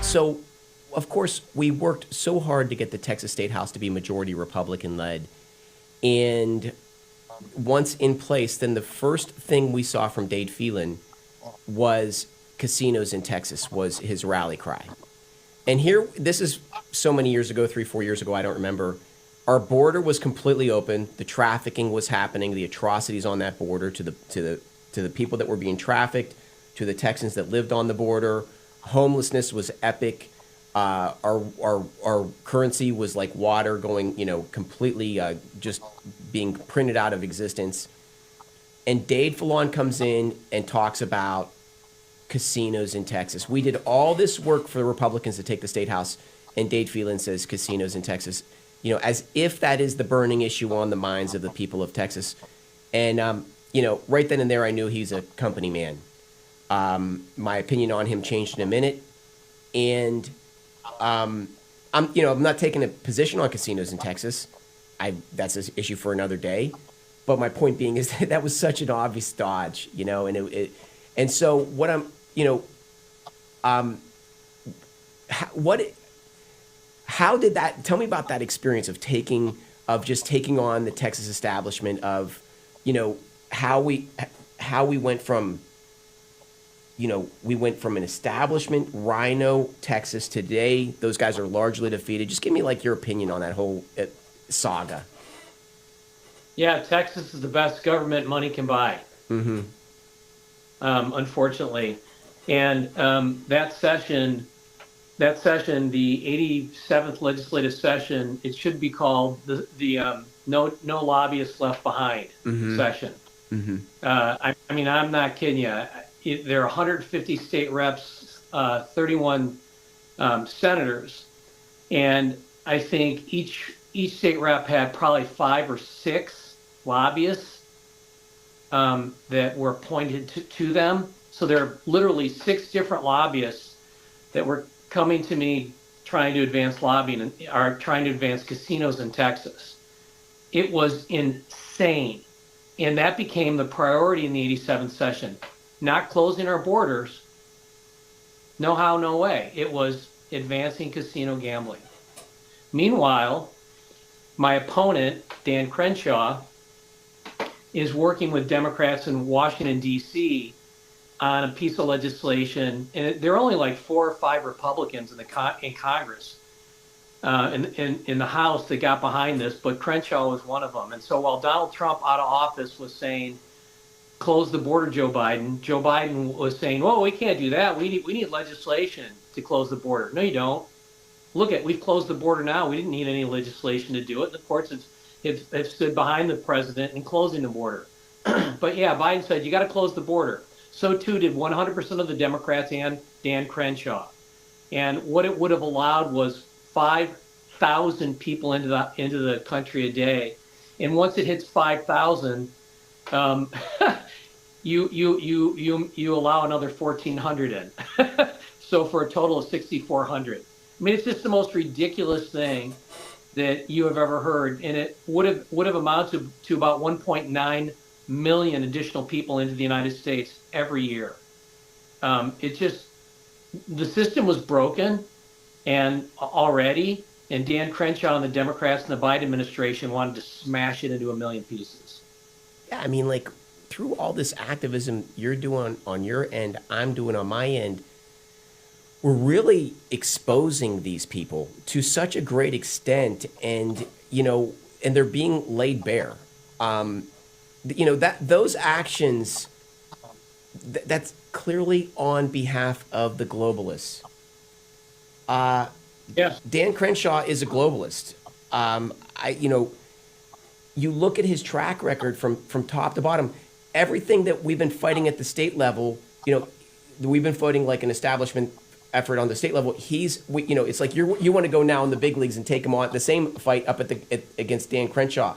So, of course, we worked so hard to get the Texas State House to be majority Republican led. And once in place, then the first thing we saw from Dade Phelan was casinos in Texas, was his rally cry. And here, this is so many years ago, 3, 4 years ago, I don't remember. Our border was completely open. The trafficking was happening. The atrocities on that border to the people that were being trafficked, to the Texans that lived on the border. Homelessness was epic. Our currency was like water going, completely just being printed out of existence. And Dade Phelan comes in and talks about casinos in Texas. We did all this work for the Republicans to take the state house, and Dade Phelan says casinos in Texas, as if that is the burning issue on the minds of the people of Texas. And, right then and there, I knew he's a company man. My opinion on him changed in a minute. And I'm not taking a position on casinos in Texas. That's an issue for another day. But my point being is that was such an obvious dodge, and so what how did that, tell me about that experience of just taking on the Texas establishment, of, how we went from, we went from an establishment, Rino, Texas. Today, those guys are largely defeated. Just give me your opinion on that whole saga. Yeah, Texas is the best government money can buy. Mm-hmm. Unfortunately, and that session, the 87th legislative session, it should be called the no lobbyists left behind session. Mm-hmm. I'm not kidding you. There are 150 state reps, 31 senators, and I think each state rep had probably 5 or 6 lobbyists that were appointed to them. So there are literally 6 different lobbyists that were coming to me trying to advance lobbying and are trying to advance casinos in Texas. It was insane. And that became the priority in the 87th session. Not closing our borders. No how, no way. It was advancing casino gambling. Meanwhile, my opponent, Dan Crenshaw, is working with Democrats in Washington, D.C. on a piece of legislation. And there are only 4 or 5 Republicans in Congress, in the House that got behind this, but Crenshaw was one of them. And so while Donald Trump out of office was saying, close the border, Joe Biden was saying, well, we can't do that. We need legislation to close the border. No, you don't. Look, we've closed the border now. We didn't need any legislation to do it. The courts have stood behind the president in closing the border. But yeah, Biden said, you got to close the border. So too did 100% of the Democrats and Dan Crenshaw. And what it would have allowed was 5,000 people into the country a day. And once it hits 5,000, you allow another 1,400 in. So for a total of 6,400. I mean, it's just the most ridiculous thing that you have ever heard, and it would have amounted to about 1.9 million additional people into the United States every year. The system was broken, and Dan Crenshaw and the Democrats and the Biden administration wanted to smash it into a million pieces. Yeah, through all this activism you're doing on your end, I'm doing on my end, we're really exposing these people to such a great extent, and they're being laid bare. Those actions, that's clearly on behalf of the globalists. Yeah. Dan Crenshaw is a globalist. You look at his track record from top to bottom. Everything that we've been fighting at the state level, we've been fighting like an establishment effort on the state level. It's like you want to go now in the big leagues and take him on the same fight up against Dan Crenshaw.